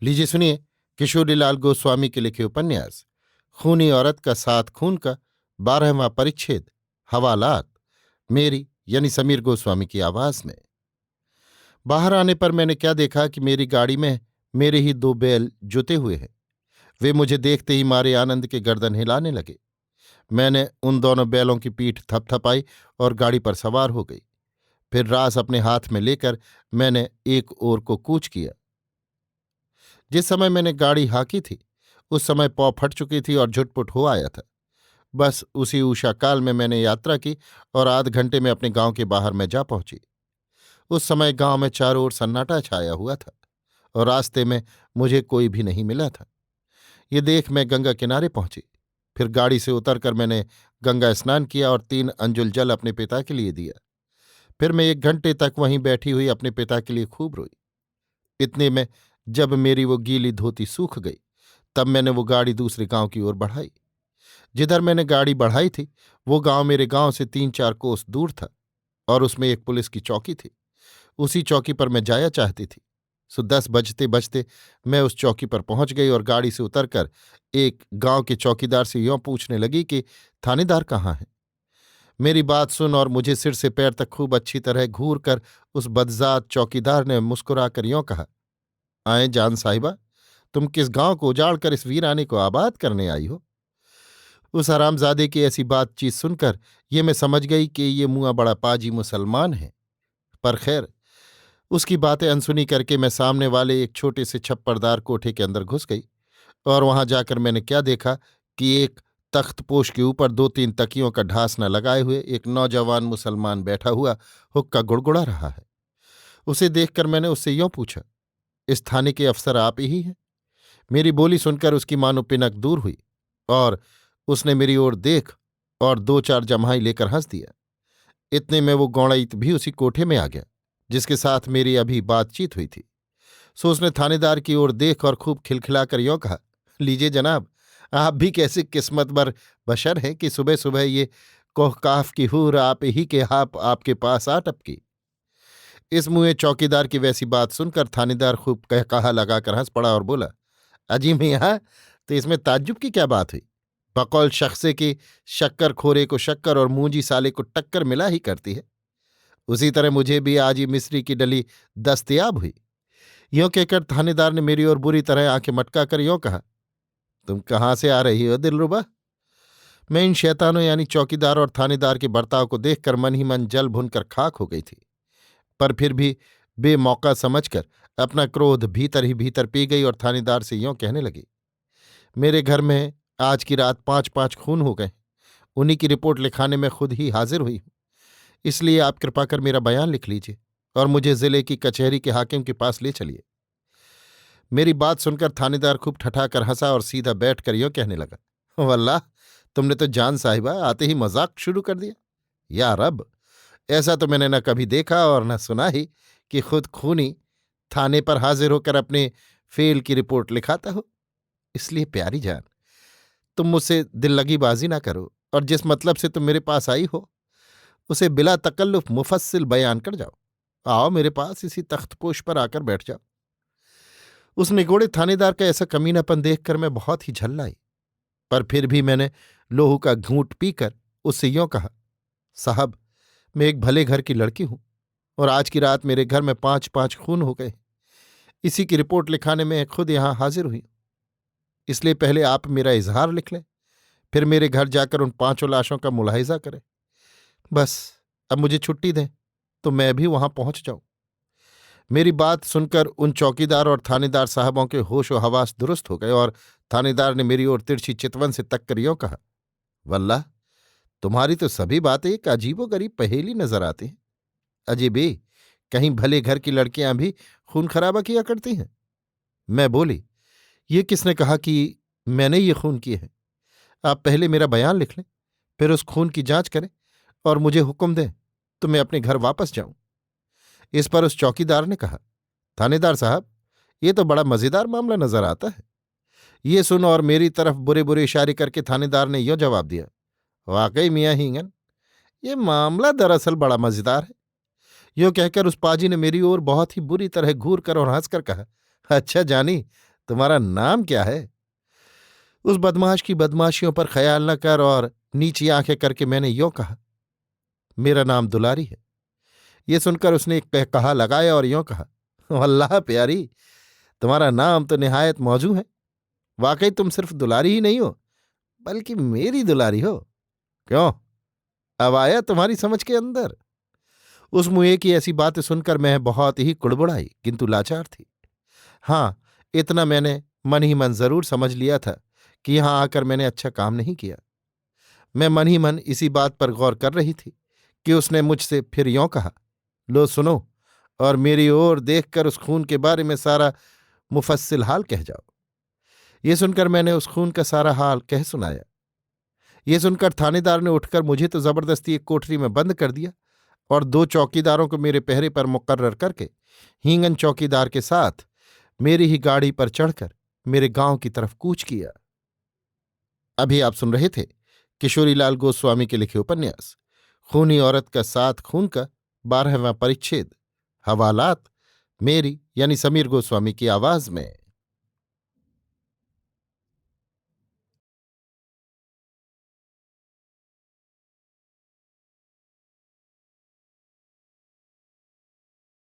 लीजिए सुनिए किशोरीलाल गोस्वामी के लिखे उपन्यास खूनी औरत का साथ खून का 12वां परिच्छेद हवालात मेरी यानी समीर गोस्वामी की आवाज में। बाहर आने पर मैंने क्या देखा कि मेरी गाड़ी में मेरे ही दो बैल जुते हुए हैं। वे मुझे देखते ही मारे आनंद के गर्दन हिलाने लगे। मैंने उन दोनों बैलों की पीठ थपथपाई और गाड़ी पर सवार हो गई। फिर रास अपने हाथ में लेकर मैंने एक ओर को कूच किया। जिस समय मैंने गाड़ी हाँकी थी उस समय पौ फट चुकी थी और झुटपुट हो आया था। बस उसी उषा काल में मैंने यात्रा की और आध घंटे में अपने गांव के बाहर में जा पहुंची। उस समय गांव में चारों ओर सन्नाटा छाया हुआ था और रास्ते में मुझे कोई भी नहीं मिला था। ये देख मैं गंगा किनारे पहुंची। फिर गाड़ी से उतरकर मैंने गंगा स्नान किया और 3 अंजुल जल अपने पिता के लिए दिया। फिर मैं 1 घंटे तक वहीं बैठी हुई अपने पिता के लिए खूब रोई। इतने में जब मेरी वो गीली धोती सूख गई तब मैंने वो गाड़ी दूसरे गांव की ओर बढ़ाई। जिधर मैंने गाड़ी बढ़ाई थी वो गांव मेरे गांव से 3-4 कोस दूर था और उसमें एक पुलिस की चौकी थी। उसी चौकी पर मैं जाया चाहती थी। सो 10 बजते बजते मैं उस चौकी पर पहुंच गई और गाड़ी से उतरकर एक गांव के चौकीदार से यों पूछने लगी कि थानेदार कहाँ है। मेरी बात सुन और मुझे सिर से पैर तक खूब अच्छी तरह घूर कर उस बदजात चौकीदार ने मुस्कुराकर यों कहा, आए जान साहिबा, तुम किस गांव को उजाड़ कर इस वीराने को आबाद करने आई हो। उस हरामजादे की ऐसी बातचीत सुनकर ये मैं समझ गई कि ये मुआ बड़ा पाजी मुसलमान है। पर खैर, उसकी बातें अनसुनी करके मैं सामने वाले एक छोटे से छप्परदार कोठे के अंदर घुस गई और वहां जाकर मैंने क्या देखा कि एक तख्तपोश के ऊपर 2-3 तकियों का ढासना लगाए हुए एक नौजवान मुसलमान बैठा हुआ हुक्का गुड़गुड़ा रहा है। उसे देखकर मैंने उससे यों पूछा, इस थाने के अफसर आप ही हैं? मेरी बोली सुनकर उसकी मानो पिनक दूर हुई और उसने मेरी ओर देख और 2-4 जम्हाई लेकर हंस दिया। इतने में वो गौड़ैत भी उसी कोठे में आ गया जिसके साथ मेरी अभी बातचीत हुई थी। सो उसने थानेदार की ओर देख और खूब खिलखिलाकर यों कहा, लीजिए जनाब, आप भी कैसे किस्मतवर बशर हैं कि सुबह सुबह ये कोहकाफ की हूर आप ही के हाथ आपके पास आ टपकी। इस मुँहे चौकीदार की वैसी बात सुनकर थानेदार खूब कहकहा लगाकर हंस पड़ा और बोला, अजी मियाँ, तो इसमें ताज्जुब की क्या बात हुई। बकौल शख्से की शक्कर खोरे को शक्कर और मूंजी साले को टक्कर मिला ही करती है। उसी तरह मुझे भी आज ही मिस्री की डली दस्तयाब हुई। यों कहकर थानेदार ने मेरी ओर बुरी तरह आंखें मटका कर यों कहा, तुम कहाँ से आ रही हो दिलरुबा। मैं इन शैतानों यानी चौकीदार और थानेदार के बर्ताव को देखकर मन ही मन जल भुनकर खाक हो गई थी। पर फिर भी बेमौका समझकर अपना क्रोध भीतर ही भीतर पी गई और थानेदार से यों कहने लगी, मेरे घर में आज की रात 5-5 खून हो गए। उन्हीं की रिपोर्ट लिखाने में खुद ही हाजिर हुई हूं। इसलिए आप कृपा कर मेरा बयान लिख लीजिए और मुझे जिले की कचहरी के हाकिम के पास ले चलिए। मेरी बात सुनकर थानेदार खूब ठठाकर हंसा और सीधा बैठकर यों कहने लगा, वल्लाह, तुमने तो जान साहिबा आते ही मजाक शुरू कर दिया। या रब, ऐसा तो मैंने न कभी देखा और न सुना ही कि खुद खूनी थाने पर हाजिर होकर अपने फेल की रिपोर्ट लिखाता हो। इसलिए प्यारी जान, तुम मुझसे दिल लगी बाजी ना करो और जिस मतलब से तुम मेरे पास आई हो उसे बिला तकल्लुफ मुफस्सिल बयान कर जाओ। आओ मेरे पास इसी तख्तपोश पर आकर बैठ जाओ। उस निगोड़े थानेदार का ऐसा कमीनापन देखकर मैं बहुत ही झल्लाई। पर फिर भी मैंने लोहू का घूंट पीकर उससे यों कहा, साहब, मैं एक भले घर की लड़की हूं और आज की रात मेरे घर में 5-5 खून हो गए। इसी की रिपोर्ट लिखाने में खुद यहां हाजिर हुई। इसलिए पहले आप मेरा इजहार लिख लें, फिर मेरे घर जाकर उन 5 लाशों का मुलाहिजा करें। बस अब मुझे छुट्टी दें तो मैं भी वहां पहुंच जाऊं। मेरी बात सुनकर उन चौकीदार और थानेदार साहबों के होश व हवास दुरुस्त हो गए और थानेदार ने मेरी ओर तिरछी चितवन से तककर यों कहा, वल्लाह, तुम्हारी तो सभी बातें एक अजीबोगरीब पहेली नजर आती हैं। अजीबी, कहीं भले घर की लड़कियां भी खून खराबा किया करती हैं। मैं बोली, ये किसने कहा कि मैंने ये खून किए हैं। आप पहले मेरा बयान लिख लें, फिर उस खून की जांच करें और मुझे हुक्म दें तो मैं अपने घर वापस जाऊं। इस पर उस चौकीदार ने कहा, थानेदार साहब, ये तो बड़ा मजेदार मामला नजर आता है। ये सुन और मेरी तरफ बुरे बुरे इशारे करके थानेदार ने यों जवाब दिया, वाकई मियाँ हींगन, ये मामला दरअसल बड़ा मजेदार है। यों कहकर उस पाजी ने मेरी ओर बहुत ही बुरी तरह घूर कर और हंसकर कहा, अच्छा जानी, तुम्हारा नाम क्या है? उस बदमाश की बदमाशियों पर ख्याल न कर और नीची आंखें करके मैंने यों कहा, मेरा नाम दुलारी है। ये सुनकर उसने एक कहा लगाया और यों कहा, अल्लाह प्यारी, तुम्हारा नाम तो निहायत मौजू है। वाकई तुम सिर्फ दुलारी ही नहीं हो, बल्कि मेरी दुलारी हो। क्यों, अब आया तुम्हारी समझ के अंदर? उस मुए की ऐसी बातें सुनकर मैं बहुत ही कुड़बुड़ाई, किंतु लाचार थी। हाँ, इतना मैंने मन ही मन जरूर समझ लिया था कि यहां आकर मैंने अच्छा काम नहीं किया। मैं मन ही मन इसी बात पर गौर कर रही थी कि उसने मुझसे फिर यों कहा, लो सुनो, और मेरी ओर देखकर उस खून के बारे में सारा मुफस्सिल हाल कह जाओ। ये सुनकर मैंने उस खून का सारा हाल कह सुनाया। ये सुनकर थानेदार ने उठकर मुझे तो जबरदस्ती एक कोठरी में बंद कर दिया और 2 चौकीदारों को मेरे पहरे पर मुकर्रर करके हींगन चौकीदार के साथ मेरी ही गाड़ी पर चढ़कर मेरे गांव की तरफ कूच किया। अभी आप सुन रहे थे किशोरीलाल गोस्वामी के लिखे उपन्यास खूनी औरत का साथ खून का 12वां परिच्छेद, हवालात, मेरी यानी समीर गोस्वामी की आवाज में।